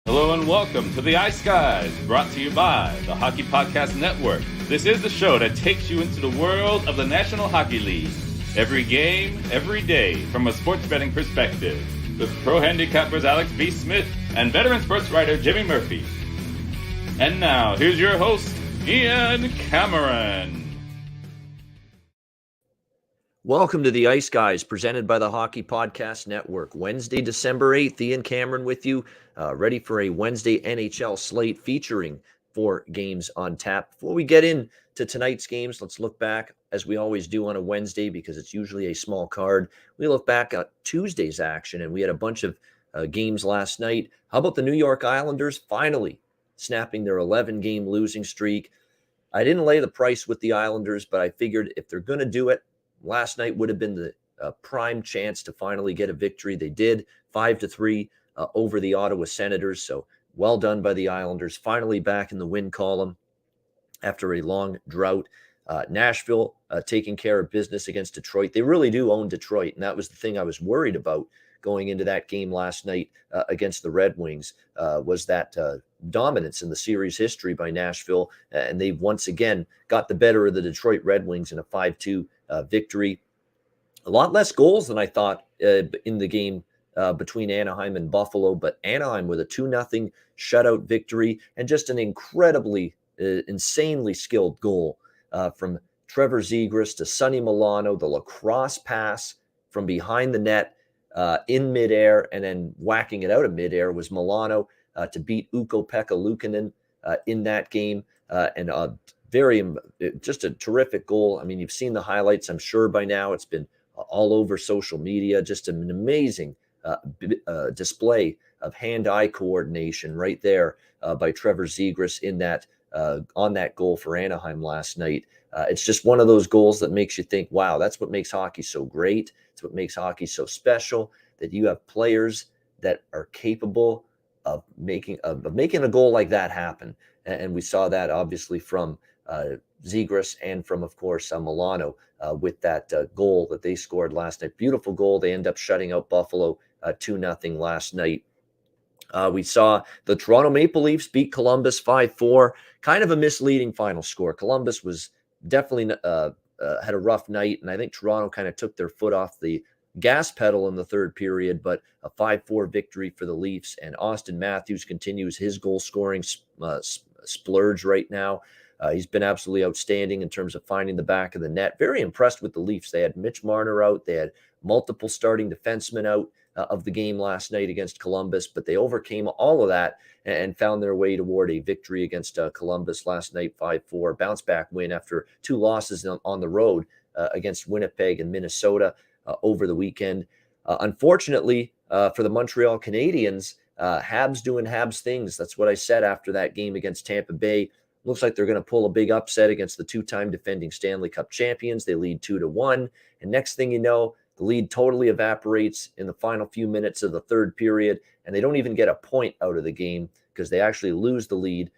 Hello and welcome to the Ice Guys, brought to you by the Hockey Podcast Network. This is the show that takes you into the world of the National Hockey League. Every game, every day, from a sports betting perspective. With pro handicappers Alex B. Smith and veteran sports writer Jimmy Murphy. And now, here's your host, Ian Cameron. Welcome to the Ice Guys, presented by the Hockey Podcast Network. Wednesday, December 8th, Ian Cameron with you, ready for a Wednesday NHL slate featuring 4 games on tap. Before we get into tonight's games, let's look back, as we always do on a Wednesday, because it's usually a small card. We look back at Tuesday's action, and we had a bunch of games last night. How about the New York Islanders finally snapping their 11-game losing streak? I didn't lay the price with the Islanders, but I figured if they're going to do it, last night would have been the prime chance to finally get a victory. They did, 5-3 over the Ottawa Senators. So well done by the Islanders. Finally back in the win column after a long drought. Nashville taking care of business against Detroit. They really do own Detroit, and that was the thing I was worried about going into that game last night against the Red Wings, was that dominance in the series history by Nashville. And they've once again got the better of the Detroit Red Wings in a 5-2 victory. A lot less goals than I thought in the game between Anaheim and Buffalo, but Anaheim with a 2-0 shutout victory and just an incredibly, insanely skilled goal from Trevor Zegras to Sonny Milano, the lacrosse pass from behind the net in midair, and then whacking it out of midair was Milano to beat Ukko-Pekka Luukkonen in that game, and just a terrific goal. I mean, you've seen the highlights, I'm sure by now. It's been all over social media. Just an amazing display of hand-eye coordination right there by Trevor Zegras in that on that goal for Anaheim last night. It's just one of those goals that makes you think, wow, that's what makes hockey so great. It's what makes hockey so special, that you have players that are capable of making a goal like that happen. And we saw that obviously from Zegras and from, of course, Milano with that goal that they scored last night. Beautiful goal. They end up shutting out Buffalo 2-0 last night. We saw the Toronto Maple Leafs beat Columbus 5-4. Kind of a misleading final score. Columbus was definitely had a rough night, and I think Toronto kind of took their foot off the gas pedal in the third period, but a 5-4 victory for the Leafs. And Austin Matthews continues his goal-scoring splurge right now. He's been absolutely outstanding in terms of finding the back of the net. Very impressed with the Leafs. They had Mitch Marner out. They had multiple starting defensemen out of the game last night against Columbus, but they overcame all of that and found their way toward a victory against Columbus last night, 5-4. Bounce back win after 2 losses on the road against Winnipeg and Minnesota over the weekend. Unfortunately for the Montreal Canadiens, Habs doing Habs things. That's what I said after that game against Tampa Bay. Looks like they're going to pull a big upset against the 2-time defending Stanley Cup champions. They lead 2-1. And next thing you know, the lead totally evaporates in the final few minutes of the third period, and they don't even get a point out of the game because they actually lose the lead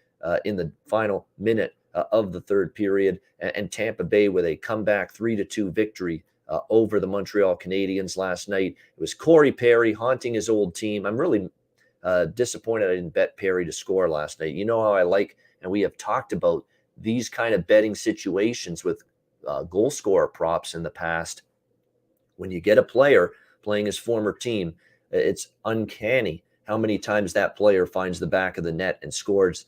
in the final minute of the third period. And Tampa Bay with a comeback 3-2 victory over the Montreal Canadiens last night. It was Corey Perry haunting his old team. I'm really disappointed I didn't bet Perry to score last night. You know how I like, and we have talked about these kind of betting situations with goal scorer props in the past. When you get a player playing his former team, it's uncanny how many times that player finds the back of the net and scores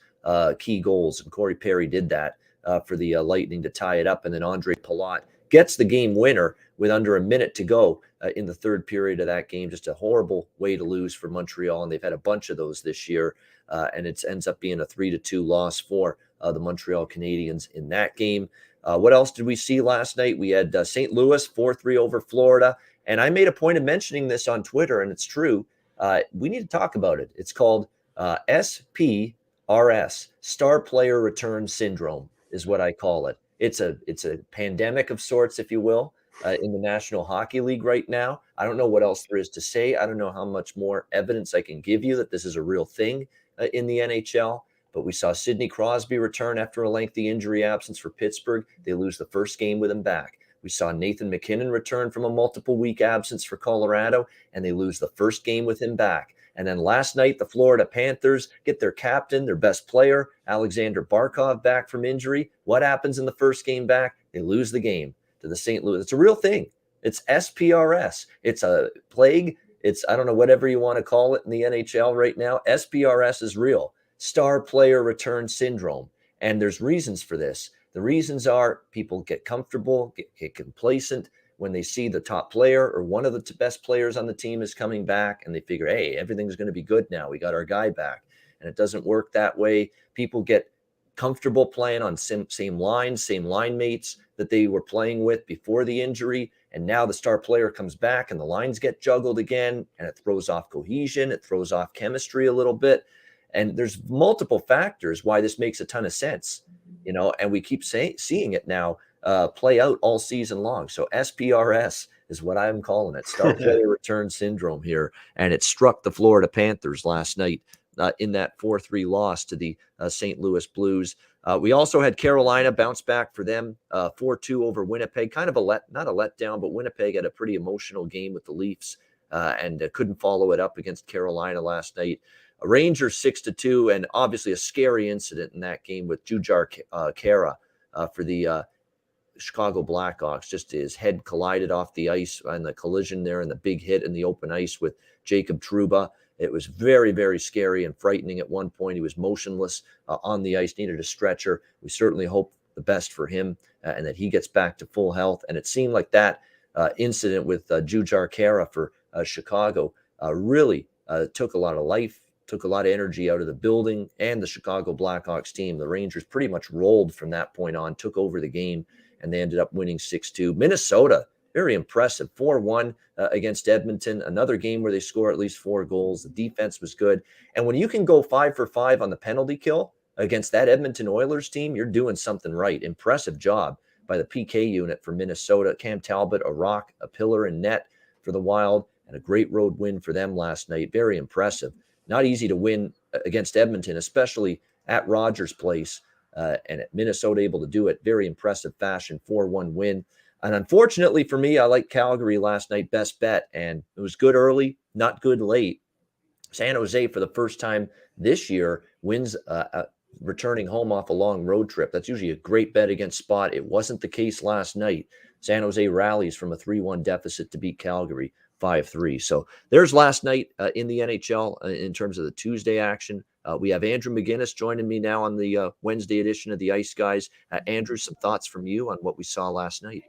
key goals. And Corey Perry did that for the Lightning to tie it up. And then Andre Palat gets the game winner with under a minute to go in the third period of that game. Just a horrible way to lose for Montreal. And they've had a bunch of those this year. And it ends up being a 3-2 loss for the Montreal Canadiens in that game. What else did we see last night? We had St. Louis 4-3 over Florida. And I made a point of mentioning this on Twitter, and it's true. We need to talk about it. It's called SPRS, Star Player Return Syndrome, is what I call it. It's a pandemic of sorts, if you will, in the National Hockey League right now. I don't know what else there is to say. I don't know how much more evidence I can give you that this is a real thing in the NHL. But we saw Sidney Crosby return after a lengthy injury absence for Pittsburgh. They lose the first game with him back. We saw Nathan McKinnon return from a multiple-week absence for Colorado, and they lose the first game with him back. And then last night, the Florida Panthers get their captain, their best player, Alexander Barkov, back from injury. What happens in the first game back? They lose the game to the St. Louis. It's a real thing. It's SPRS. It's a plague. It's, I don't know, whatever you want to call it in the NHL right now. SPRS is real. Star player return syndrome. And there's reasons for this. The reasons are people get comfortable, get complacent when they see the top player or one of the best players on the team is coming back, and they figure, hey, everything's going to be good now. We got our guy back. And it doesn't work that way. People get comfortable playing on same lines, same line mates that they were playing with before the injury. And now the star player comes back and the lines get juggled again, and it throws off cohesion. It throws off chemistry a little bit. And there's multiple factors why this makes a ton of sense, and we keep seeing it now play out all season long. So SPRS is what I'm calling it, star player return syndrome here. And it struck the Florida Panthers last night in that 4-3 loss to the St. Louis Blues. We also had Carolina bounce back for them, 4-2 over Winnipeg. Kind of not a letdown, but Winnipeg had a pretty emotional game with the Leafs and couldn't follow it up against Carolina last night. Rangers 6-2, and obviously a scary incident in that game with Jujhar Khaira for the Chicago Blackhawks. Just his head collided off the ice on the collision there and the big hit in the open ice with Jacob Trouba. It was very, very scary and frightening at one point. He was motionless on the ice, needed a stretcher. We certainly hope the best for him and that he gets back to full health. And it seemed like that incident with Jujhar Khaira for Chicago really took a lot of life, took a lot of energy out of the building and the Chicago Blackhawks team. The Rangers pretty much rolled from that point on, took over the game, and they ended up winning 6-2. Minnesota, very impressive, 4-1 against Edmonton. Another game where they score at least 4 goals. The defense was good. And when you can go 5 for 5 on the penalty kill against that Edmonton Oilers team, you're doing something right. Impressive job by the PK unit for Minnesota. Cam Talbot, a rock, a pillar in net for the Wild, and a great road win for them last night. Very impressive. Not easy to win against Edmonton, especially at Rogers Place, and Minnesota able to do it. Very impressive fashion, 4-1 win. And unfortunately for me, I like Calgary last night, best bet, and it was good early, not good late. San Jose, for the first time this year, wins returning home off a long road trip. That's usually a great bet against spot. It wasn't the case last night. San Jose rallies from a 3-1 deficit to beat Calgary 5-3. So there's last night in the NHL in terms of the Tuesday action. We have Andrew McInnis joining me now on the Wednesday edition of the Ice Guys. Andrew, some thoughts from you on what we saw last night?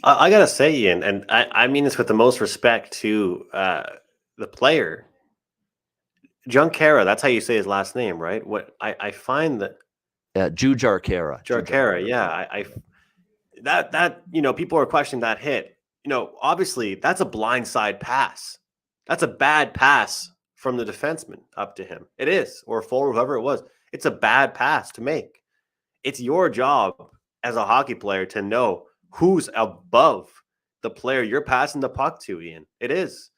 I got to say, Ian, and I mean this with the most respect to the player, Jujhar Khaira, that's how you say his last name, right? What I find that Jujhar Khaira. Jujhar Khaira, yeah. I that people are questioning that hit. Obviously that's a blindside pass. That's a bad pass from the defenseman up to him. It is, or forward, whoever it was. It's a bad pass to make. It's your job as a hockey player to know who's above the player you're passing the puck to, Ian. It is.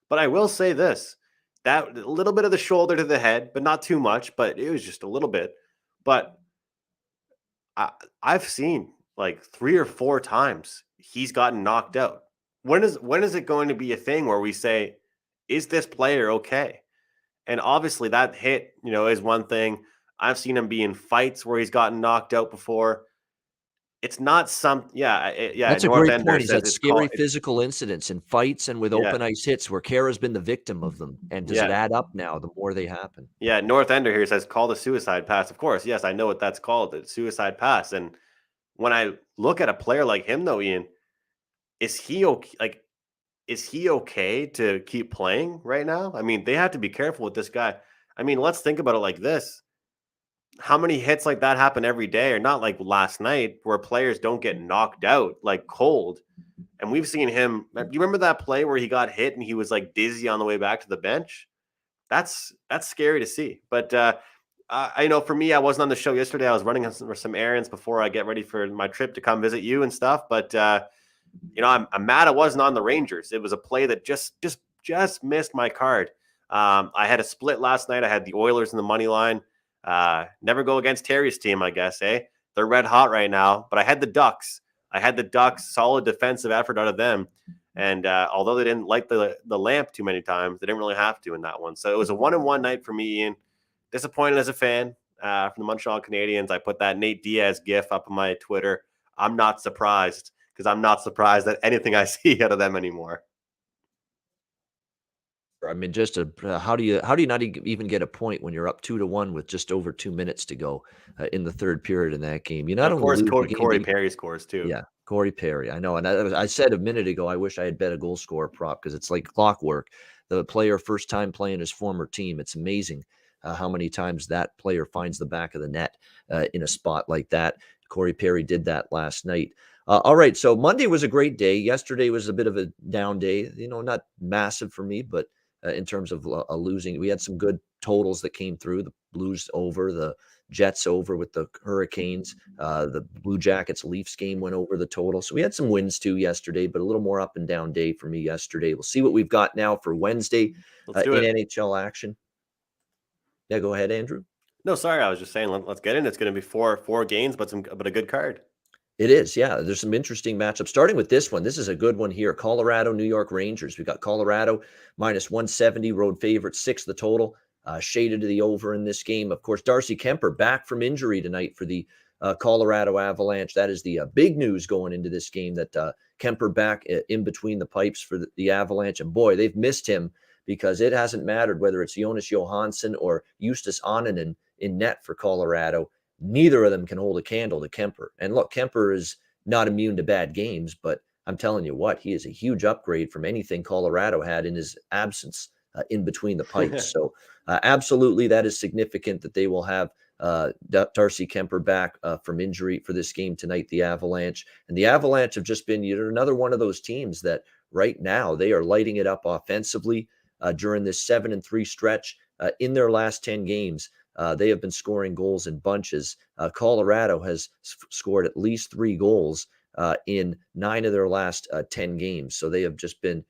But I will say this, that a little bit of the shoulder to the head, but not too much, but it was just a little bit. But I've seen like 3 or 4 times he's gotten knocked out. When is it going to be a thing where we say, is this player okay? And obviously that hit, is one thing. I've seen him be in fights where he's gotten knocked out before. It's not That's a great point. He's had scary physical incidents in fights and with open ice hits where Khaira's been the victim of them. And does it add up now the more they happen? Yeah, North Ender here says, call the suicide pass. Of course, yes, I know what that's called, the suicide pass. And when I look at a player like him, though, Ian, is he okay? Is he okay to keep playing right now? I mean, they have to be careful with this guy. I mean, let's think about it like this. How many hits like that happen every day, or not like last night, where players don't get knocked out like cold? And we've seen him. Do you remember that play where he got hit and he was like dizzy on the way back to the bench? That's scary to see. But I know for me, I wasn't on the show yesterday. I was running some errands before I get ready for my trip to come visit you and stuff. But I'm mad I wasn't on the Rangers. It was a play that just missed my card. I had a split last night. I had the Oilers in the money line. Never go against Terry's team, I guess, eh? They're red hot right now. But I had the Ducks. Solid defensive effort out of them. And although they didn't light the lamp too many times, they didn't really have to in that one. So it was a 1-1 night for me, Ian. Disappointed as a fan from the Montreal Canadiens. I put that Nate Diaz gif up on my Twitter. I'm not surprised, because I'm not surprised at anything I see out of them anymore. I mean, just how do you not even get a point when you're up 2-1 with just over 2 minutes to go in the third period in that game? You not Of only course, lose the game, Corey Perry scores too. yeah, Corey Perry. I know, and I said a minute ago, I wish I had bet a goal scorer prop, because it's like clockwork. The player first time playing his former team. It's amazing how many times that player finds the back of the net in a spot like that. Corey Perry did that last night. All right, so Monday was a great day. Yesterday was a bit of a down day. Not massive for me, but in terms of losing, we had some good totals that came through. The Blues over, the Jets over with the Hurricanes. The Blue Jackets Leafs game went over the total. So we had some wins too yesterday, but a little more up and down day for me yesterday. We'll see what we've got now for Wednesday Let's do it. NHL action. Yeah, go ahead, Andrew. No, sorry, I was just saying, let's get in. It's going to be four games, but a good card. It is, yeah. There's some interesting matchups. Starting with this one, this is a good one here. Colorado, New York Rangers. We've got Colorado minus 170, road favorite, 6 the total. Shaded to the over in this game. Of course, Darcy Kemper back from injury tonight for the Colorado Avalanche. That is the big news going into this game, that Kemper back in between the pipes for the Avalanche. And boy, they've missed him, because it hasn't mattered whether it's Jonas Johansson or Justus Annunen in net for Colorado. Neither of them can hold a candle to Kemper. And look, Kemper is not immune to bad games, but I'm telling you what, he is a huge upgrade from anything Colorado had in his absence in between the pipes. So absolutely, that is significant that they will have Darcy Kemper back from injury for this game tonight, the Avalanche. And the Avalanche have just been another one of those teams that right now they are lighting it up offensively during this 7-3 stretch. In their last 10 games, they have been scoring goals in bunches. Colorado has scored at least 3 goals in 9 of their last 10 games. So they have just been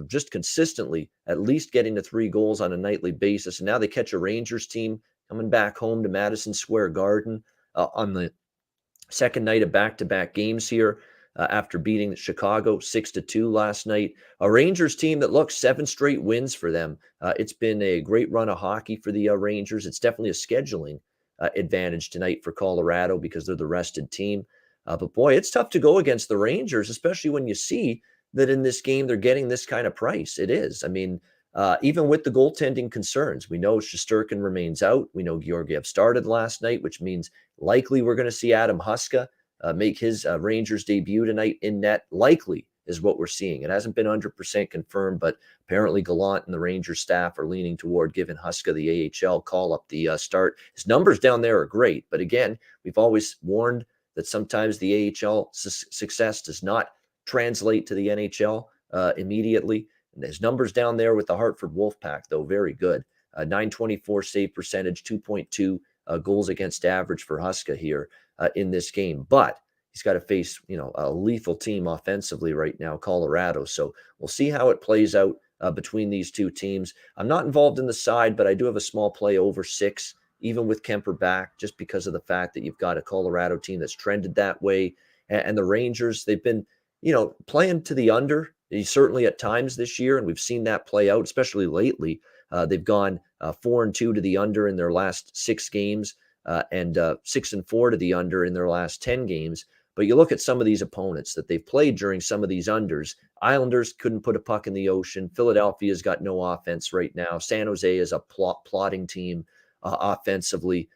just consistently at least getting to 3 goals on a nightly basis. And now they catch a Rangers team coming back home to Madison Square Garden on the second night of back-to-back games here after beating Chicago 6-2 last night. A Rangers team that looks 7 straight wins for them. It's been a great run of hockey for the Rangers. It's definitely a scheduling advantage tonight for Colorado because they're the rested team. But boy, it's tough to go against the Rangers, especially when you see that in this game they're getting this kind of price. It is. I mean, even with the goaltending concerns, we know Shesterkin remains out. We know Georgiev started last night, which means likely we're going to see Adam Huska make his Rangers debut tonight in net. Likely is what we're seeing. It hasn't been 100% confirmed, but apparently Gallant and the Rangers staff are leaning toward giving Huska the AHL call up the start. His numbers down there are great, but again, we've always warned that sometimes the AHL success does not translate to the NHL immediately. And his numbers down there with the Hartford Wolfpack, though, very good. 924 save percentage, 2.2 goals against average for Huska here in this game. But he's got to face, a lethal team offensively right now, Colorado. So we'll see how it plays out between these two teams. I'm not involved in the side, but I do have a small play over 6, even with Kemper back, just because of the fact that you've got a Colorado team that's trended that way. And the Rangers, they've been, playing to the under. Certainly at times this year, and we've seen that play out, especially lately. They've gone 4-2 to the under in their last 6 games, and 6-4 to the under in their last 10 games. But you look at some of these opponents that they've played during some of these unders. Islanders couldn't put a puck in the ocean. Philadelphia's got no offense right now. San Jose is a plotting team offensively.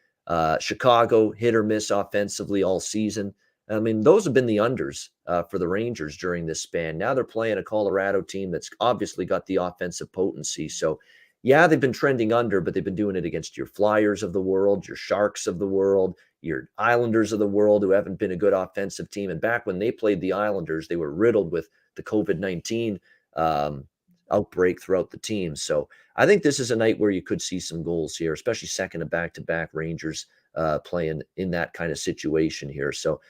Chicago hit or miss offensively all season. I mean, those have been the unders for the Rangers during this span. Now they're playing a Colorado team that's obviously got the offensive potency. So, yeah, they've been trending under, but they've been doing it against your Flyers of the world, your Sharks of the world, your Islanders of the world, who haven't been a good offensive team. And back when they played the Islanders, they were riddled with the COVID-19 outbreak throughout the team. So I think this is a night where you could see some goals here, especially second to back-to-back Rangers playing in that kind of situation here. So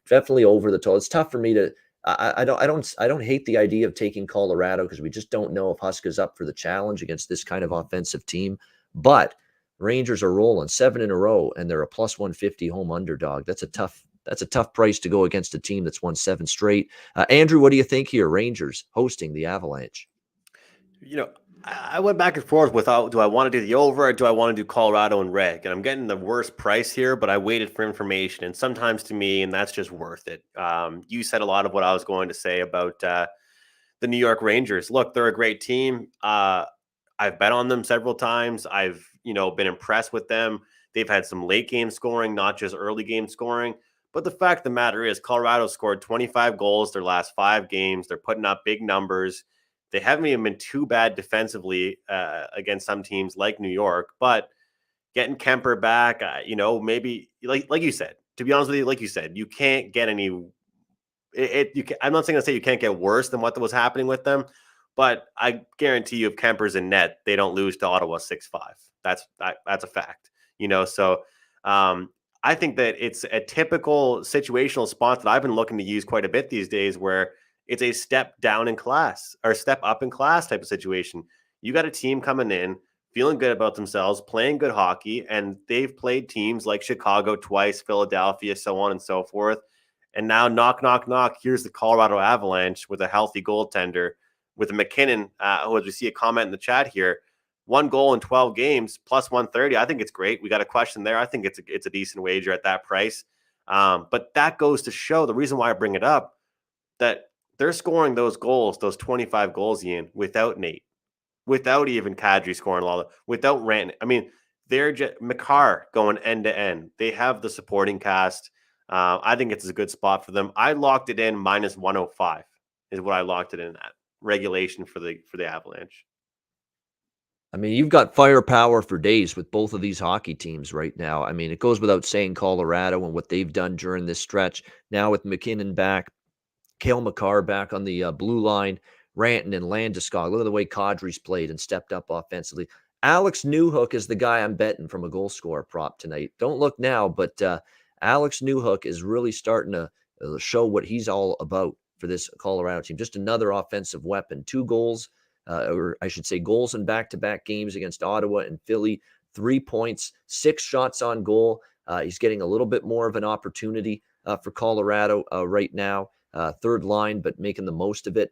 definitely over the total. It's tough for me to. I don't hate the idea of taking Colorado because we just don't know if Huska's up for the challenge against this kind of offensive team. But Rangers are rolling 7 in a row, and they're a plus 150 home underdog. That's a tough that's a tough price to go against a team that's won 7 straight. Andrew, what do you think here? Rangers hosting the Avalanche. I went back and forth with, do I want to do the over or do I want to do Colorado and Reg? And I'm getting the worst price here, but I waited for information. And sometimes to me, and that's just worth it. You said a lot of what I was going to say about the New York Rangers. Look, they're a great team. I've bet on them several times. I've, been impressed with them. They've had some late game scoring, not just early game scoring. But the fact of the matter is Colorado scored 25 goals their last 5 games. They're putting up big numbers. They haven't even been too bad defensively against some teams like New York, but getting Kemper back, maybe like you said, to be honest with you, like you said, you can't get any. I'm not saying to say you can't get worse than what was happening with them, but I guarantee you, if Kemper's in net, they don't lose to Ottawa 6-5. That's a fact, So I think that it's a typical situational spot that I've been looking to use quite a bit these days, where it's a step down in class or step up in class type of situation. You got a team coming in, feeling good about themselves, playing good hockey, and they've played teams like Chicago twice, Philadelphia, so on and so forth. And now knock, knock, knock, here's the Colorado Avalanche with a healthy goaltender, with a McInnis, who, as we see a comment in the chat here, 1 goal in 12 games, plus 130. I think it's great. We got a question there. I think it's a decent wager at that price. But that goes to show, the reason why I bring it up, that they're scoring those goals, those 25 goals, Ian, without Nate, without even Kadri scoring a lot, without Rant. I mean, they're just Makar going end to end. They have the supporting cast. I think it's a good spot for them. I locked it in minus 105 is what I locked it in at regulation for the Avalanche. I mean, you've got firepower for days with both of these hockey teams right now. I mean, it goes without saying Colorado and what they've done during this stretch. Now with McKinnon back, Cale Makar back on the blue line, Ranton and Landeskog. Look at the way Kadri's played and stepped up offensively. Alex Newhook is the guy I'm betting from a goal scorer prop tonight. Don't look now, but Alex Newhook is really starting to show what he's all about for this Colorado team. Just another offensive weapon. 2 goals, or I should say goals in back-to-back games against Ottawa and Philly. 3 points, 6 shots on goal. He's getting a little bit more of an opportunity for Colorado right now. Third line, but making the most of it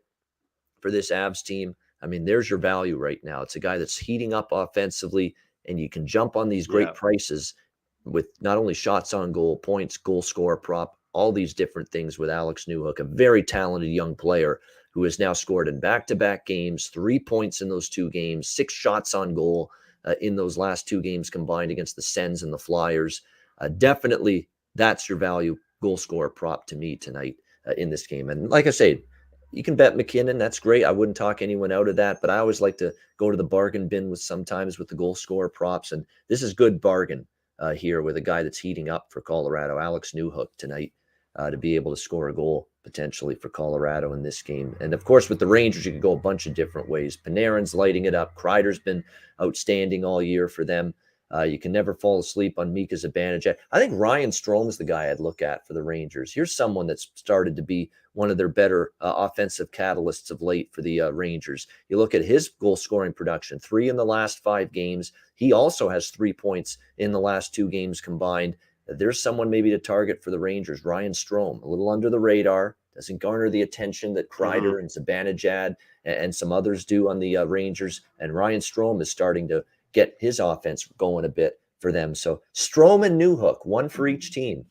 for this Avs team. I mean, there's your value right now. It's a guy that's heating up offensively, and you can jump on these great prices with not only shots on goal, points, goal scorer prop, all these different things with Alex Newhook, a very talented young player who has now scored in back-to-back games, 3 points in those 2 games, 6 shots on goal in those last 2 games combined against the Sens and the Flyers. Definitely, that's your value goal scorer prop to me tonight in this game. And like I say, you can bet McKinnon. That's great. I wouldn't talk anyone out of that, but I always like to go to the bargain bin with the goal scorer props. And this is good bargain here with a guy that's heating up for Colorado, Alex Newhook tonight, to be able to score a goal potentially for Colorado in this game. And of course, with the Rangers, you could go a bunch of different ways. Panarin's lighting it up. Kreider's been outstanding all year for them. You can never fall asleep on Mika Zibanejad. I think Ryan Strome's the guy I'd look at for the Rangers. Here's someone that's started to be one of their better offensive catalysts of late for the Rangers. You look at his goal scoring production, 3 in the last 5 games. He also has 3 points in the last 2 games combined. There's someone maybe to target for the Rangers. Ryan Strome, a little under the radar, doesn't garner the attention that Kreider and Zibanejad and some others do on the Rangers. And Ryan Strome is starting to get his offense going a bit for them. So Strome and Newhook, one for each team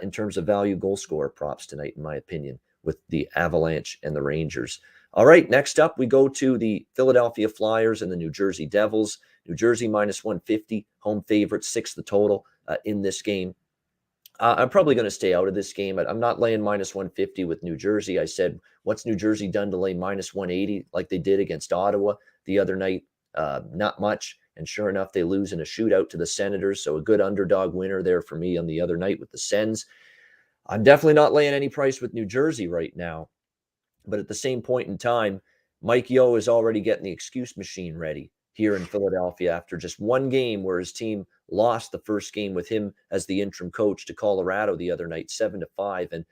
in terms of value goal scorer props tonight, in my opinion, with the Avalanche and the Rangers. All right, next up, we go to the Philadelphia Flyers and the New Jersey Devils. New Jersey minus 150, home favorite, 6 the total in this game. I'm probably going to stay out of this game. I'm not laying minus 150 with New Jersey. I said, what's New Jersey done to lay minus 180 like they did against Ottawa the other night? Not much. And sure enough, they lose in a shootout to the Senators. So a good underdog winner there for me on the other night with the Sens. I'm definitely not laying any price with New Jersey right now. But at the same point in time, Mike Yeo is already getting the excuse machine ready here in Philadelphia after just one game where his team lost the first game with him as the interim coach to Colorado the other night, 7-5. And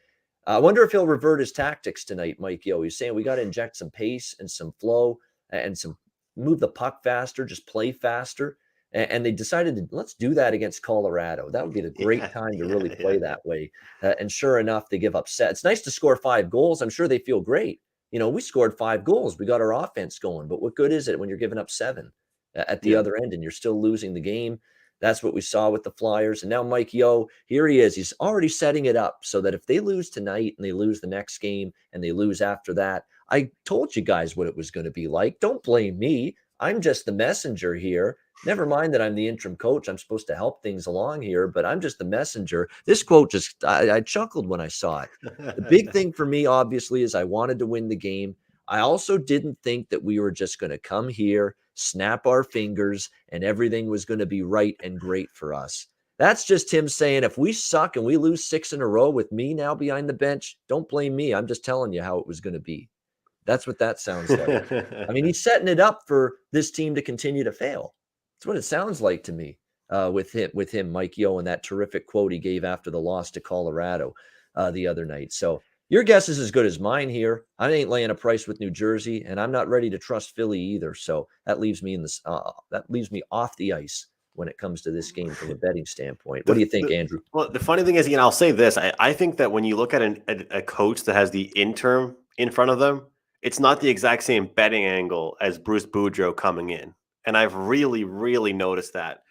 I wonder if he'll revert his tactics tonight, Mike Yeo. He's saying we got to inject some pace and some flow and some move the puck faster, just play faster. And they decided to let's do that against Colorado. That would be the great time to really play that way. And sure enough, they give up set. It's nice to score 5 goals. I'm sure they feel great. We scored 5 goals. We got our offense going. But what good is it when you're giving up 7 at the other end and you're still losing the game? That's what we saw with the Flyers. And now Mike Yeo, here he is. He's already setting it up so that if they lose tonight and they lose the next game and they lose after that, I told you guys what it was going to be like. Don't blame me. I'm just the messenger here. Never mind that I'm the interim coach. I'm supposed to help things along here, but I'm just the messenger. This quote I chuckled when I saw it. The big thing for me, obviously, is I wanted to win the game. I also didn't think that we were just going to come here, snap our fingers, and everything was going to be right and great for us. That's just him saying, if we suck and we lose 6 in a row with me now behind the bench, don't blame me. I'm just telling you how it was going to be. That's what that sounds like. I mean, he's setting it up for this team to continue to fail. That's what it sounds like to me with him, Mike Yeo, and that terrific quote he gave after the loss to Colorado the other night. So your guess is as good as mine here. I ain't laying a price with New Jersey, and I'm not ready to trust Philly either. So that leaves me off the ice when it comes to this game from a betting standpoint. What do you think, Andrew? Well, the funny thing is, I'll say this. I think that when you look at a coach that has the interim in front of them, it's not the exact same betting angle as Bruce Boudreau coming in. And I've really, really noticed that.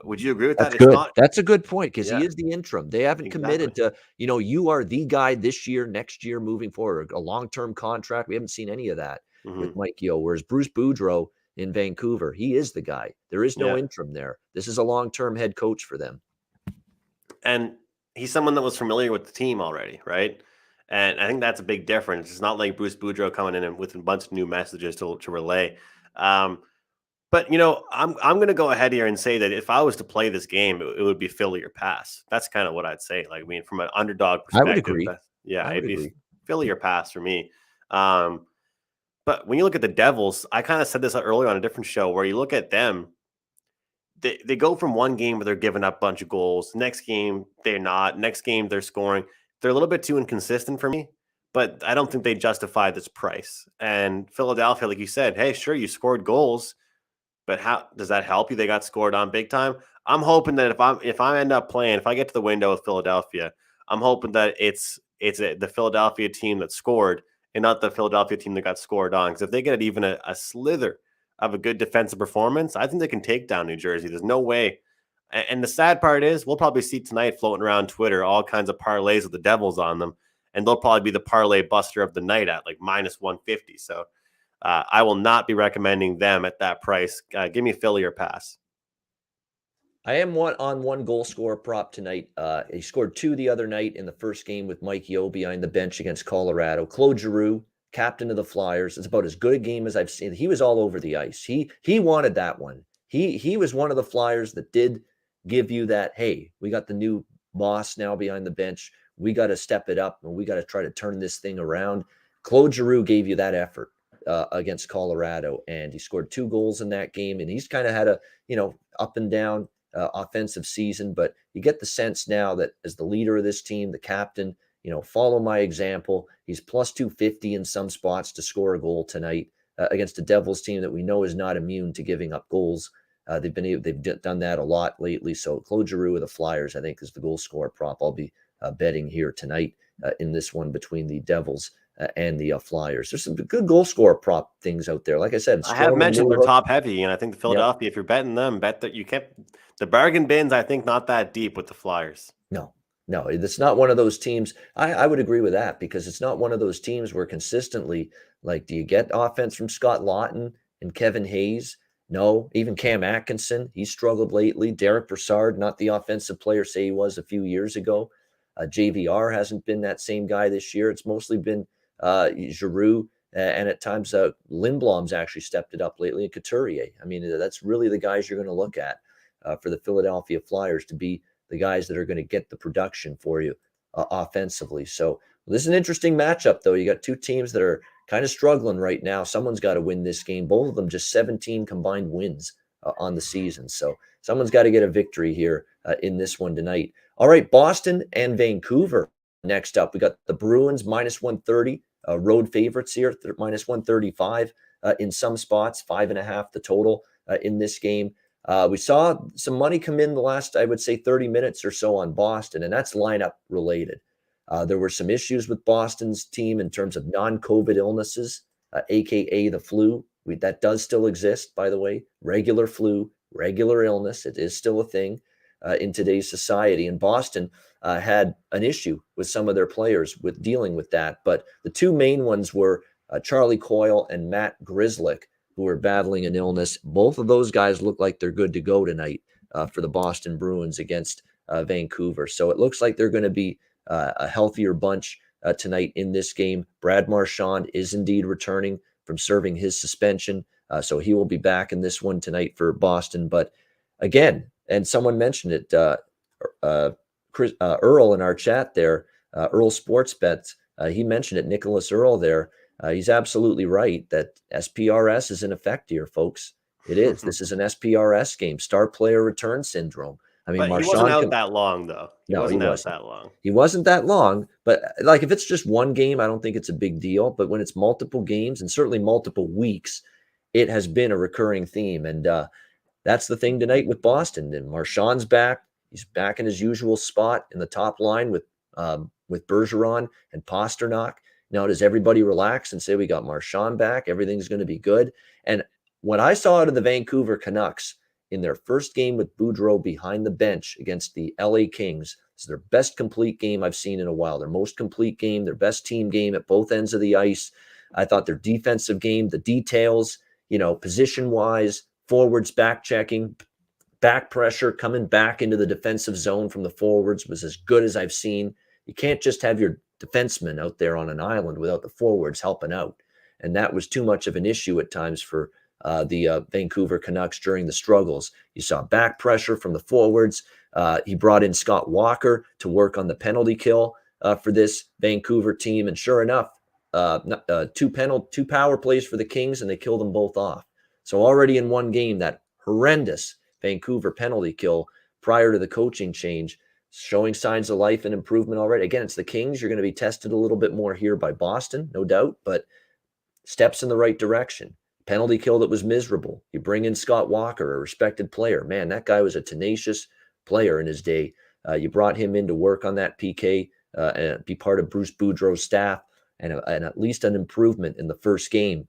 Would you agree with that? That's good. That's a good point because he is the interim. They haven't committed to, you are the guy this year, next year, moving forward, a long-term contract. We haven't seen any of that with Mike Yeo, whereas Bruce Boudreau in Vancouver, he is the guy. There is no interim there. This is a long-term head coach for them. And he's someone that was familiar with the team already, right? And I think that's a big difference. It's not like Bruce Boudreau coming in and with a bunch of new messages to relay. But, I'm going to go ahead here and say that if I was to play this game, it would be Philly or pass. That's kind of what I'd say. Like, I mean, from an underdog perspective. I would agree. It'd be Philly or pass for me. But when you look at the Devils, I kind of said this earlier on a different show where you look at them, they go from one game where they're giving up a bunch of goals. Next game, they're not. Next game, they're scoring. They're a little bit too inconsistent for me, but I don't think they justify this price. And Philadelphia, like you said, hey, sure, you scored goals, but how does that help you? They got scored on big time. I'm hoping that if I end up playing, if I get to the window with Philadelphia, I'm hoping that it's the Philadelphia team that scored and not the Philadelphia team that got scored on. Because if they get even a slither of a good defensive performance, I think they can take down New Jersey. There's no way. And the sad part is we'll probably see tonight floating around Twitter all kinds of parlays with the Devils on them, and they'll probably be the parlay buster of the night at like minus 150. So I will not be recommending them at that price. Give me Philly or pass. I am on one goal scorer prop tonight. He scored 2 the other night in the first game with Mike Yeo behind the bench against Colorado. Claude Giroux, captain of the Flyers. It's about as good a game as I've seen. He was all over the ice. He wanted that one. He was one of the Flyers that did give you that, hey, we got the new boss now behind the bench. We got to step it up and we got to try to turn this thing around. Claude Giroux gave you that effort against Colorado, and he scored 2 goals in that game. And he's kind of had a, up and down offensive season, but you get the sense now that as the leader of this team, the captain, follow my example. He's plus 250 in some spots to score a goal tonight against a Devils team that we know is not immune to giving up goals. They've done that a lot lately. So Claude Giroux of the Flyers, I think, is the goal scorer prop. I'll be betting here tonight in this one between the Devils and the Flyers. There's some good goal scorer prop things out there. Like I said, I have mentioned they're top heavy, and I think the Philadelphia, if you're betting them, bet that you kept the bargain bins. I think not that deep with the Flyers. No, it's not one of those teams. I would agree with that because it's not one of those teams where consistently, like, do you get offense from Scott Laughton and Kevin Hayes? No, even Cam Atkinson, he struggled lately. Derek Brassard, not the offensive player say he was a few years ago. JVR hasn't been that same guy this year. It's mostly been Giroux, and at times Lindblom's actually stepped it up lately, and Couturier. I mean, that's really the guys you're going to look at for the Philadelphia Flyers to be the guys that are going to get the production for you offensively. So this is an interesting matchup, though. You got 2 teams that are kind of struggling right now. Someone's got to win this game. Both of them just 17 combined wins on the season. So someone's got to get a victory here in this one tonight. All right, Boston and Vancouver next up. We got the Bruins minus 130, road favorites here, minus 135 in some spots, 5.5 the total in this game. We saw some money come in the last, I would say, 30 minutes or so on Boston, and that's lineup related. There were some issues with Boston's team in terms of non-COVID illnesses, aka the flu. That does still exist, by the way. Regular flu, regular illness. It is still a thing in today's society. And Boston had an issue with some of their players with dealing with that. But the two main ones were Charlie Coyle and Matt Grzelcyk, who are battling an illness. Both of those guys look like they're good to go tonight for the Boston Bruins against Vancouver. So it looks like they're going to be a healthier bunch tonight in this game. Brad Marchand is indeed returning from serving his suspension. So he will be back in this one tonight for Boston. But again, and someone mentioned it, Earl in our chat there, Earl Sports Bets, he mentioned it, Nicholas Earl there. He's absolutely right that SPRS is in effect here, folks. It is. This is an SPRS game, star player return syndrome. I mean, but he wasn't out that long, though. He wasn't out that long. He wasn't that long. But like, if it's just one game, I don't think it's a big deal. But when it's multiple games and certainly multiple weeks, it has been a recurring theme. And that's the thing tonight with Boston. And Marchand's back. He's back in his usual spot in the top line with Bergeron and Pasternak. Now, does everybody relax and say we got Marchand back? Everything's going to be good. And what I saw out of the Vancouver Canucks in their first game with Boudreau behind the bench against the LA Kings, it's their best complete game I've seen in a while. Their most complete game, their best team game at both ends of the ice. I thought their defensive game, the details, position-wise, forwards back checking, back pressure, coming back into the defensive zone from the forwards was as good as I've seen. You can't just have your defensemen out there on an island without the forwards helping out. And that was too much of an issue at times for the Vancouver Canucks during the struggles. You saw back pressure from the forwards. He brought in Scott Walker to work on the penalty kill for this Vancouver team. And sure enough, two power plays for the Kings, and they killed them both off. So already in one game, that horrendous Vancouver penalty kill prior to the coaching change, showing signs of life and improvement already. Again, it's the Kings. You're going to be tested a little bit more here by Boston, no doubt, but steps in the right direction. Penalty kill that was miserable. You bring in Scott Walker, a respected player. Man, that guy was a tenacious player in his day. You brought him in to work on that PK and be part of Bruce Boudreau's staff and at least an improvement in the first game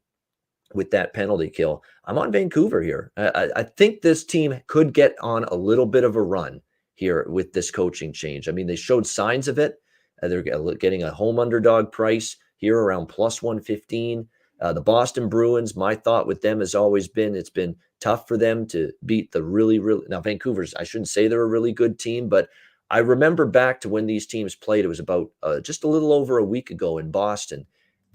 with that penalty kill. I'm on Vancouver here. I think this team could get on a little bit of a run here with this coaching change. I mean, they showed signs of it. They're getting a home underdog price here around plus 115. The Boston Bruins, my thought with them has always been it's been tough for them to beat the now Vancouver's, I shouldn't say they're a really good team, but I remember back to when these teams played. It was about just a little over a week ago in Boston.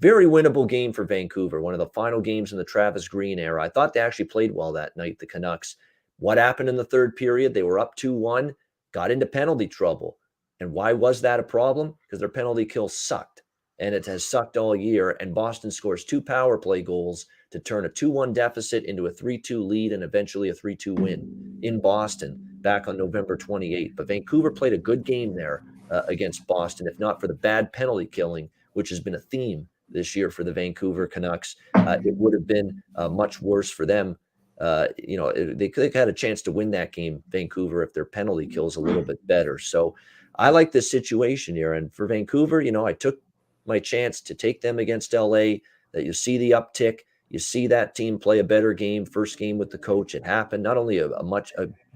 Very winnable game for Vancouver, one of the final games in the Travis Green era. I thought they actually played well that night, the Canucks. What happened in the third period? They were up 2-1, got into penalty trouble. And why was that a problem? Because their penalty kill sucked. And it has sucked all year. And Boston scores 2 power play goals to turn a 2-1 deficit into a 3-2 lead and eventually a 3-2 win in Boston back on November 28th. But Vancouver played a good game there against Boston, if not for the bad penalty killing, which has been a theme this year for the Vancouver Canucks. It would have been much worse for them. They could have had a chance to win that game, Vancouver, if their penalty kill is a little bit better. So I like this situation here. And for Vancouver, I took my chance to take them against LA, that you see the uptick. You see that team play a better game, first game with the coach. It happened, not only a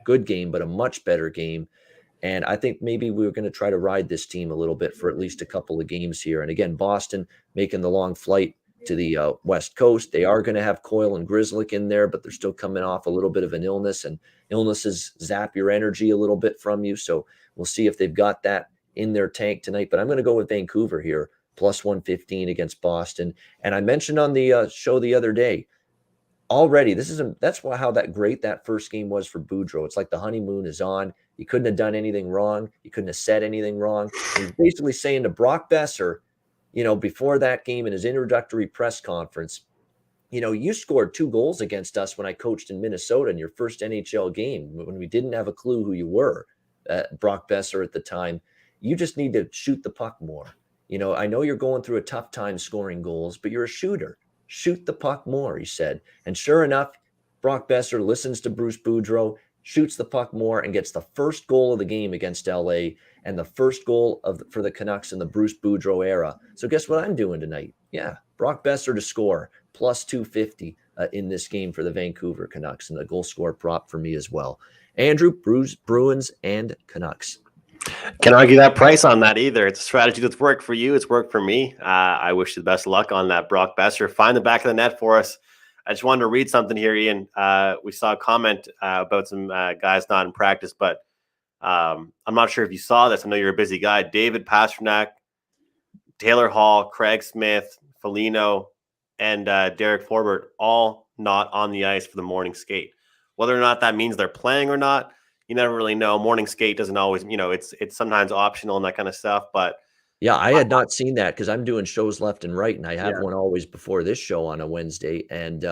good game, but a much better game. And I think maybe we were going to try to ride this team a little bit for at least a couple of games here. And again, Boston making the long flight to the West Coast. They are going to have Coyle and Grzelcyk in there, but they're still coming off a little bit of an illness, and illnesses zap your energy a little bit from you. So we'll see if they've got that in their tank tonight. But I'm going to go with Vancouver here, plus 115 against Boston. And I mentioned on the show the other day, already, that's how great that first game was for Boudreau. It's like the honeymoon is on. He couldn't have done anything wrong. He couldn't have said anything wrong. He's basically saying to Brock Besser, before that game in his introductory press conference, you scored 2 goals against us when I coached in Minnesota in your first NHL game when we didn't have a clue who you were, Brock Besser at the time. You just need to shoot the puck more. I know you're going through a tough time scoring goals, but you're a shooter. Shoot the puck more, he said. And sure enough, Brock Besser listens to Bruce Boudreau, shoots the puck more, and gets the first goal of the game against LA and the first goal for the Canucks in the Bruce Boudreau era. So guess what I'm doing tonight? Yeah, Brock Besser to score, plus 250 in this game for the Vancouver Canucks, and the goal score prop for me as well. Andrew, Bruins and Canucks. Can't argue that price on that either. It's a strategy that's worked for you. It's worked for me. I wish you the best of luck on that, Brock Besser. Find the back of the net for us. I just wanted to read something here, Ian. We saw a comment about some guys not in practice, but I'm not sure if you saw this. I know you're a busy guy. David Pastrnak, Taylor Hall, Craig Smith, Foligno, and Derek Forbort all not on the ice for the morning skate. Whether or not that means they're playing or not, you never really know. Morning skate doesn't always, it's sometimes optional and that kind of stuff. But yeah, I had not seen that because I'm doing shows left and right, and I have Yeah. one always before this show on a Wednesday. And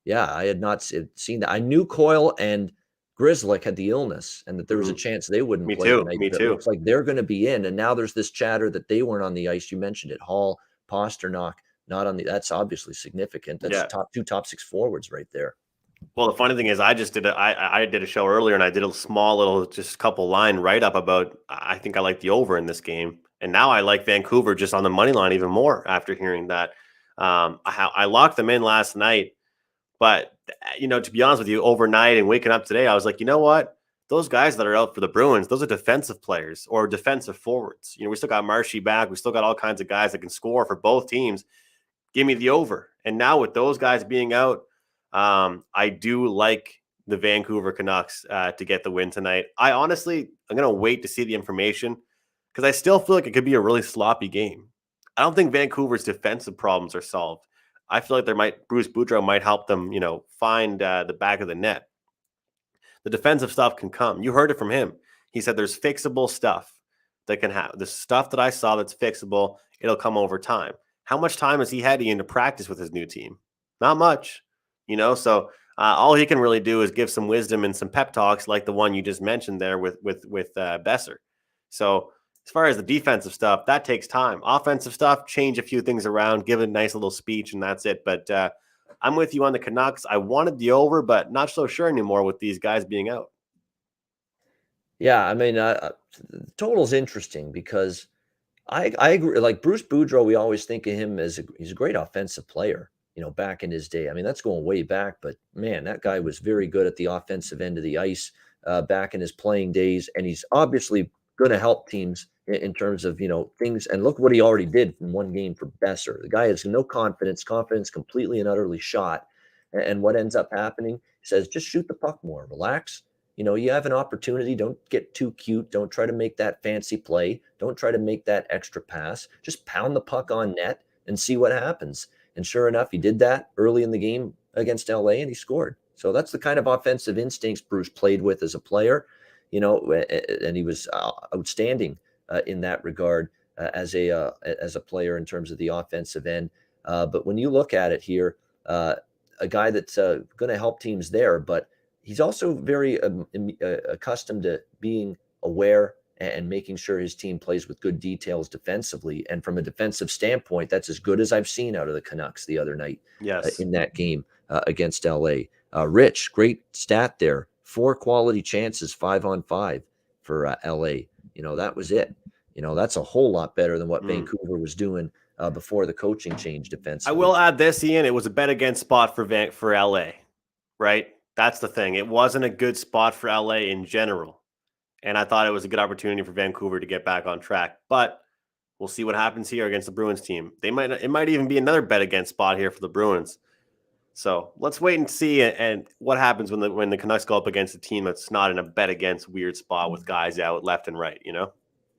yeah, I had not seen that. I knew Coyle and Grzelcyk had the illness, and that there was a chance they wouldn't play tonight. Me But too. it looks like they're going to be in, and now there's this chatter that they weren't on the ice. You mentioned it, Hall, Pastrnak, not on the. That's obviously significant. That's top six forwards right there. Well, the funny thing is, I just did I did a show earlier, and I did a small little, just couple line write up about. I think I like the over in this game, and now I like Vancouver just on the money line even more after hearing that. I locked them in last night, but to be honest with you, overnight and waking up today, I was like, you know what? Those guys that are out for the Bruins, those are defensive players or defensive forwards. We still got Marshy back. We still got all kinds of guys that can score for both teams. Give me the over. And now with those guys being out, I do like the Vancouver Canucks to get the win tonight. I'm going to wait to see the information because I still feel like it could be a really sloppy game. I don't think Vancouver's defensive problems are solved. I feel like Bruce Boudreau might help them, find the back of the net. The defensive stuff can come. You heard it from him. He said there's fixable stuff that can happen. The stuff that I saw that's fixable, it'll come over time. How much time has he had into practice with his new team? Not much. So all he can really do is give some wisdom and some pep talks like the one you just mentioned there with Besser. So as far as the defensive stuff, that takes time. Offensive stuff, change a few things around, give a nice little speech, and that's it. But I'm with you on the Canucks. I wanted the over, but not so sure anymore with these guys being out. Yeah, I mean, total's interesting because I agree. Like Bruce Boudreau, we always think of him as he's a great offensive player. Back in his day. I mean, that's going way back, but man, that guy was very good at the offensive end of the ice back in his playing days. And he's obviously going to help teams in terms of, things. And look what he already did in one game for Besser. The guy has no confidence completely and utterly shot. And what ends up happening, he says, just shoot the puck more, relax. You have an opportunity. Don't get too cute. Don't try to make that fancy play. Don't try to make that extra pass. Just pound the puck on net and see what happens. And sure enough, he did that early in the game against LA and he scored. So that's the kind of offensive instincts Bruce played with as a player, and he was outstanding in that regard as a player in terms of the offensive end. But when you look at it here, a guy that's going to help teams there, but he's also very accustomed to being aware and making sure his team plays with good details defensively. And from a defensive standpoint, that's as good as I've seen out of the Canucks the other night in that game against LA. Rich, great stat there. 4 quality chances, 5-on-5 for LA. That was it. That's a whole lot better than what Vancouver was doing before the coaching change defensively. I will add this, Ian. It was a bet against spot for LA, right? That's the thing. It wasn't a good spot for LA in general. And I thought it was a good opportunity for Vancouver to get back on track. But we'll see what happens here against the Bruins team. It might even be another bet against spot here for the Bruins. So let's wait and see and what happens when the Canucks go up against a team that's not in a bet against weird spot with guys out left and right,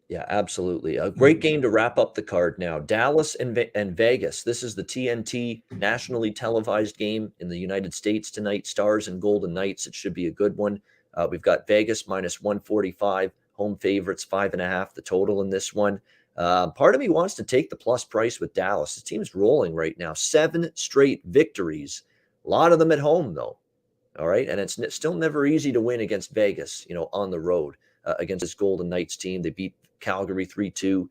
Yeah, absolutely. A great game to wrap up the card now. Dallas and Vegas. This is the TNT nationally televised game in the United States tonight. Stars and Golden Knights. It should be a good one. We've got Vegas minus 145, home favorites 5.5, the total in this one. Part of me wants to take the plus price with Dallas. The team's rolling right now. 7 straight victories. A lot of them at home, though. All right. And it's still never easy to win against Vegas, on the road against this Golden Knights team. They beat Calgary 3-2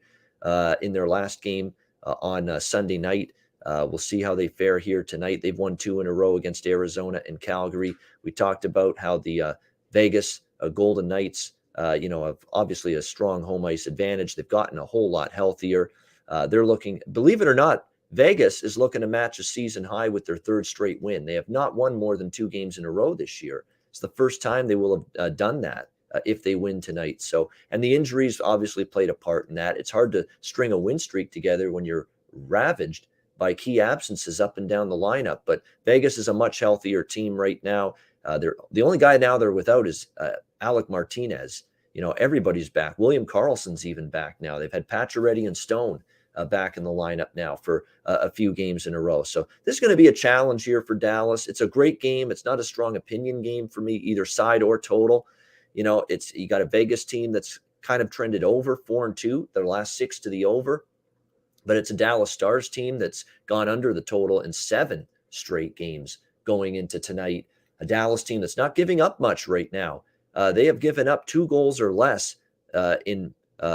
in their last game on Sunday night. We'll see how they fare here tonight. They've won 2 in a row against Arizona and Calgary. We talked about how the Vegas Golden Knights, have obviously a strong home ice advantage. They've gotten a whole lot healthier. They're looking, believe it or not, Vegas is looking to match a season high with their 3rd straight win. They have not won more than 2 games in a row this year. It's the first time they will have done that if they win tonight. So, and the injuries obviously played a part in that. It's hard to string a win streak together when you're ravaged by key absences up and down the lineup. But Vegas is a much healthier team right now. They're the only guy now they're without is Alec Martinez. Everybody's back. William Karlsson's even back now. They've had Pacioretty and Stone back in the lineup now for a few games in a row. So this is going to be a challenge here for Dallas. It's a great game. It's not a strong opinion game for me, either side or total. You got a Vegas team that's kind of trended over 4-2, their last 6 to the over, but it's a Dallas Stars team that's gone under the total in 7 straight games going into tonight. A Dallas team that's not giving up much right now. They have given up 2 goals or less in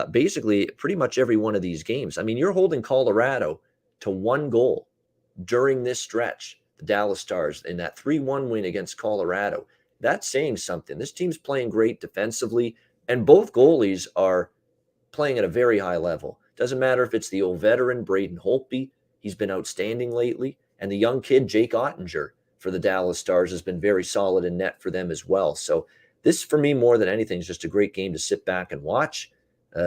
basically pretty much every one of these games. I mean, you're holding Colorado to 1 goal during this stretch, the Dallas Stars, in that 3-1 win against Colorado. That's saying something. This team's playing great defensively, and both goalies are playing at a very high level. Doesn't matter if it's the old veteran, Braden Holtby. He's been outstanding lately. And the young kid, Jake Ottinger, for the Dallas Stars, has been very solid in net for them as well. So this, for me, more than anything, is just a great game to sit back and watch.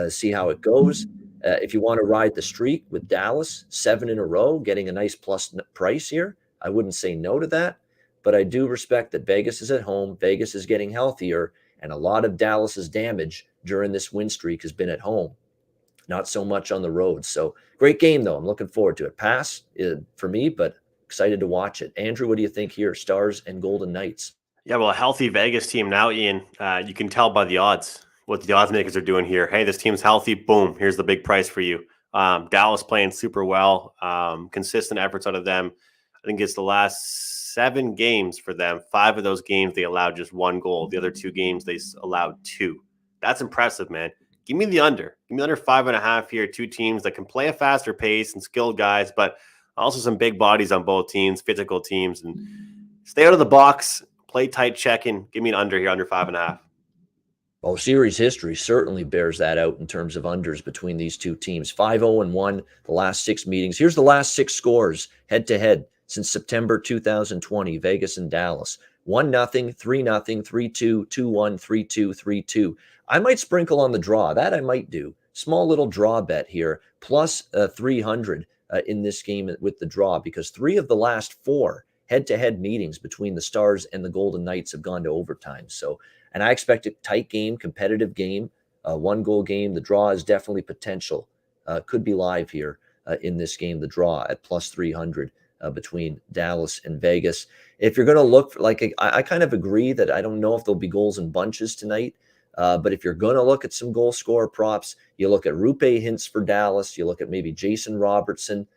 See how it goes. If you want to ride the streak with Dallas, 7 in a row, getting a nice plus price here, I wouldn't say no to that. But I do respect that Vegas is at home. Vegas is getting healthier, and a lot of Dallas's damage during this win streak has been at home, not so much on the road. So great game, though. I'm looking forward to it. Pass for me, but excited to watch it. Andrew, what do you think here? Stars and Golden Knights. Yeah, well, a healthy Vegas team now, Ian. You can tell by the odds what the odds makers are doing here. Hey, this team's healthy. Boom, here's the big price for you. Dallas playing super well. Consistent efforts out of them. I think it's the last 7 games for them. 5 of those games, they allowed just 1 goal. The other 2 games, they allowed 2. That's impressive, man. Give me the under. Give me the under 5.5 here. 2 teams that can play a faster pace and skilled guys, but also some big bodies on both teams, physical teams. And stay out of the box. Play tight checking. Give me an under here, under 5.5. Well, series history certainly bears that out in terms of unders between these 2 teams. 5-0-1 the last 6 meetings. Here's the last 6 scores head-to-head since September 2020, Vegas and Dallas. 1-0, 3-0, 3-2, 2-1, 3-2, 3-2. I might sprinkle on the draw. That I might do. Small little draw bet here, plus 300 in this game with the draw, because 3 of the last 4 head-to-head meetings between the Stars and the Golden Knights have gone to overtime. So, and I expect a tight game, competitive game, 1-goal game. The draw is definitely potential. Could be live here in this game, the draw at plus 300 between Dallas and Vegas. If you're going to look for, I kind of agree that I don't know if there'll be goals in bunches tonight. But if you're going to look at some goal scorer props, you look at Rupe Hintz for Dallas. You look at maybe Jason Robertson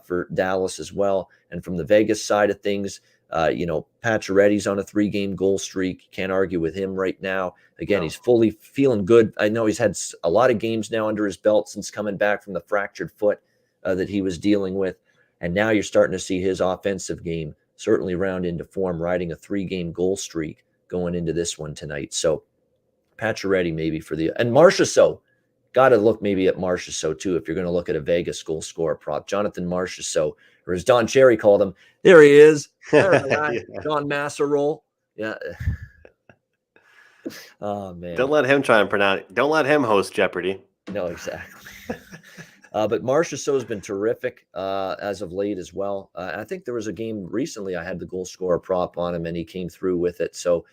for Dallas as well. And from the Vegas side of things, Pacioretty's on a 3-game goal streak. Can't argue with him right now. Again, He's fully feeling good. I know he's had a lot of games now under his belt since coming back from the fractured foot that he was dealing with. And now you're starting to see his offensive game certainly round into form, riding a 3-game goal streak going into this one tonight. So Pacioretty maybe and Marchessault. Got to look maybe at Marchessault too if you're going to look at a Vegas goal scorer prop. Jonathan Marchessault, or as Don Cherry called him, there he is. Yeah. Don Masserole. Yeah. Oh man. Don't let him try and pronounce it. Don't let him host Jeopardy. No, exactly. But Marchessault has been terrific as of late as well. I think there was a game recently I had the goal scorer prop on him and he came through with it. So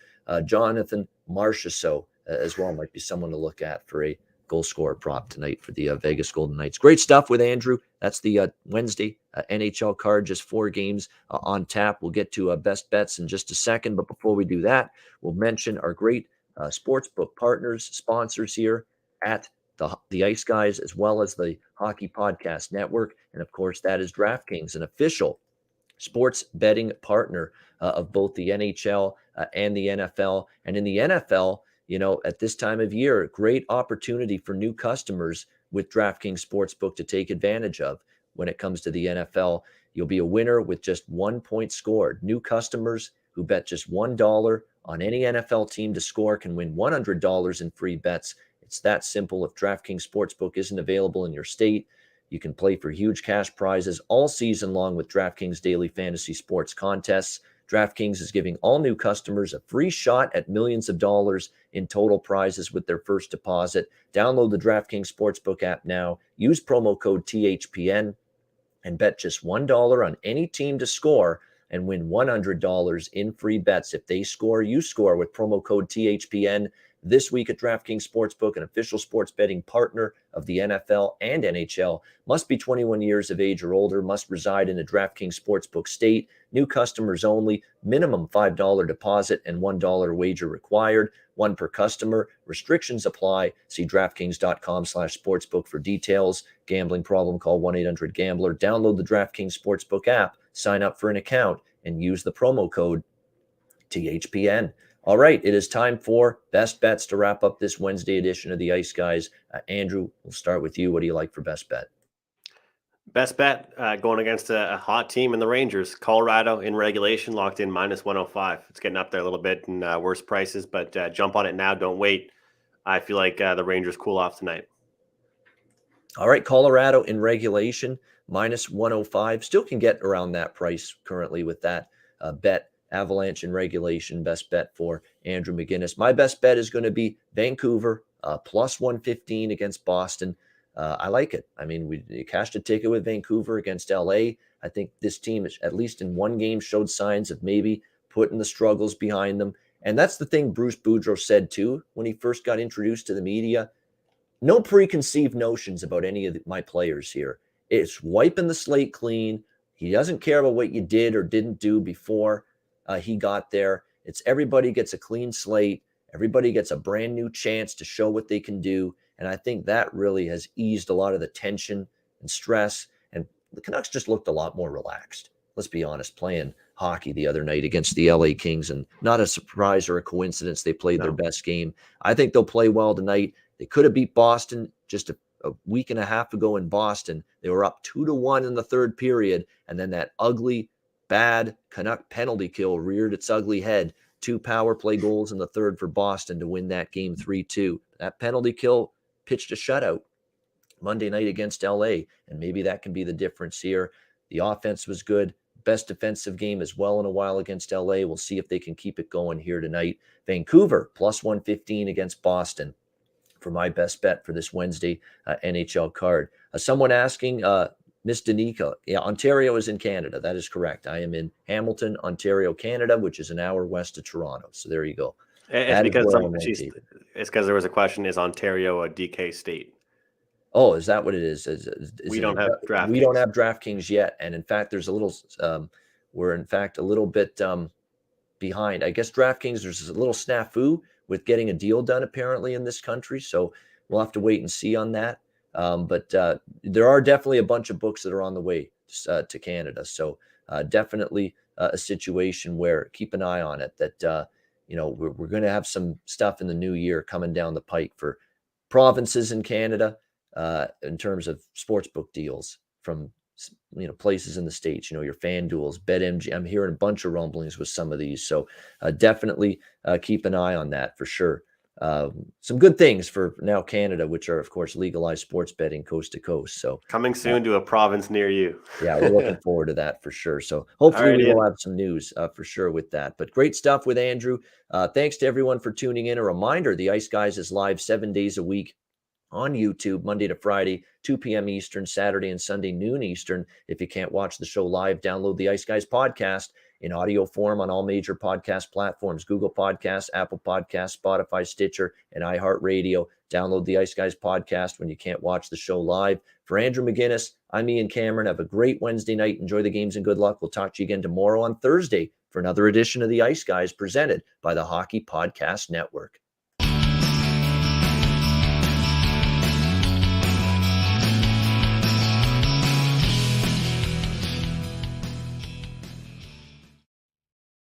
Jonathan Marchessault as well might be someone to look at for a goal scorer prop tonight for the Vegas Golden Knights. Great stuff with Andrew. That's the Wednesday NHL card, just 4 games on tap. We'll get to best bets in just a second. But before we do that, we'll mention our great sportsbook partners, sponsors here at the Ice Guys, as well as the Hockey Podcast Network. And of course, that is DraftKings, an official sports betting partner of both the NHL and the NFL. And in the NFL, at this time of year, great opportunity for new customers with DraftKings Sportsbook to take advantage of when it comes to the NFL. You'll be a winner with just 1 point scored. New customers who bet just $1 on any NFL team to score can win $100 in free bets. It's that simple. If DraftKings Sportsbook isn't available in your state, you can play for huge cash prizes all season long with DraftKings Daily Fantasy Sports Contests. DraftKings is giving all new customers a free shot at millions of dollars in total prizes with their first deposit. Download the DraftKings Sportsbook app now. Use promo code THPN and bet just $1 on any team to score and win $100 in free bets. If they score, you score with promo code THPN. This week at DraftKings Sportsbook, an official sports betting partner of the NFL and NHL. Must be 21 years of age or older, must reside in a DraftKings Sportsbook state. New customers only, minimum $5 deposit and $1 wager required. One per customer. Restrictions apply. See DraftKings.com/sportsbook for details. Gambling problem, call 1-800-GAMBLER. Download the DraftKings Sportsbook app, sign up for an account, and use the promo code THPN. All right, it is time for best bets to wrap up this Wednesday edition of the Ice Guys. Andrew, we'll start with you. What do you like for best bet? Best bet going against a hot team in the Rangers. Colorado in regulation, locked in -105. It's getting up there a little bit in worse prices, but jump on it now. Don't wait. I feel like the Rangers cool off tonight. All right, Colorado in regulation, -105. Still can get around that price currently with that bet. Avalanche in regulation, best bet for Andrew McInnis. My best bet is going to be Vancouver, +115 against Boston. I like it. I mean, we cashed a ticket with Vancouver against LA. I think this team, at least in one game, showed signs of maybe putting the struggles behind them. And that's the thing Bruce Boudreau said, too, when he first got introduced to the media. No preconceived notions about any of my players here. It's wiping the slate clean. He doesn't care about what you did or didn't do before he got there. It's everybody gets a clean slate. Everybody gets a brand new chance to show what they can do. And I think that really has eased a lot of the tension and stress. And the Canucks just looked a lot more relaxed. Let's be honest, playing hockey the other night against the LA Kings, and not a surprise or a coincidence they played their best game. I think they'll play well tonight. They could have beat Boston just a week and a half ago in Boston. They were up 2-1 in the third period, and then that ugly, bad Canuck penalty kill reared its ugly head. 2 power play goals in the third for Boston to win that game 3-2. That penalty kill pitched a shutout Monday night against LA, and maybe that can be the difference here. The offense was good. Best defensive game as well in a while against LA. We'll see if they can keep it going here tonight. Vancouver, +115 against Boston for my best bet for this Wednesday NHL card. Someone asking, Miss Danica, yeah, Ontario is in Canada. That is correct. I am in Hamilton, Ontario, Canada, which is an hour west of Toronto. So there you go. It's because there was a question, is Ontario a DK state? Oh, is that what it is? We don't have DraftKings. We don't have DraftKings yet. And in fact, there's a little, we're in fact a little bit behind. I guess DraftKings, there's a little snafu with getting a deal done apparently in this country. So we'll have to wait and see on that. But there are definitely a bunch of books that are on the way to Canada. So definitely a situation where keep an eye on it, that, we're going to have some stuff in the new year coming down the pike for provinces in Canada in terms of sportsbook deals from, places in the States, your FanDuels, BetMG. I'm hearing a bunch of rumblings with some of these. So definitely keep an eye on that for sure. Some good things for now Canada, which are, of course, legalized sports betting coast to coast. So coming soon to a province near you. Yeah, we're looking forward to that for sure. So hopefully we will have some news for sure with that. But great stuff with Andrew. Thanks to everyone for tuning in. A reminder, the Ice Guys is live 7 days a week on YouTube, Monday to Friday, 2 p.m. Eastern, Saturday and Sunday, noon Eastern. If you can't watch the show live, download the Ice Guys podcast in audio form on all major podcast platforms: Google Podcasts, Apple Podcasts, Spotify, Stitcher, and iHeartRadio. Download the Ice Guys podcast when you can't watch the show live. For Andrew McInnis, I'm Ian Cameron. Have a great Wednesday night. Enjoy the games and good luck. We'll talk to you again tomorrow on Thursday for another edition of the Ice Guys presented by the Hockey Podcast Network.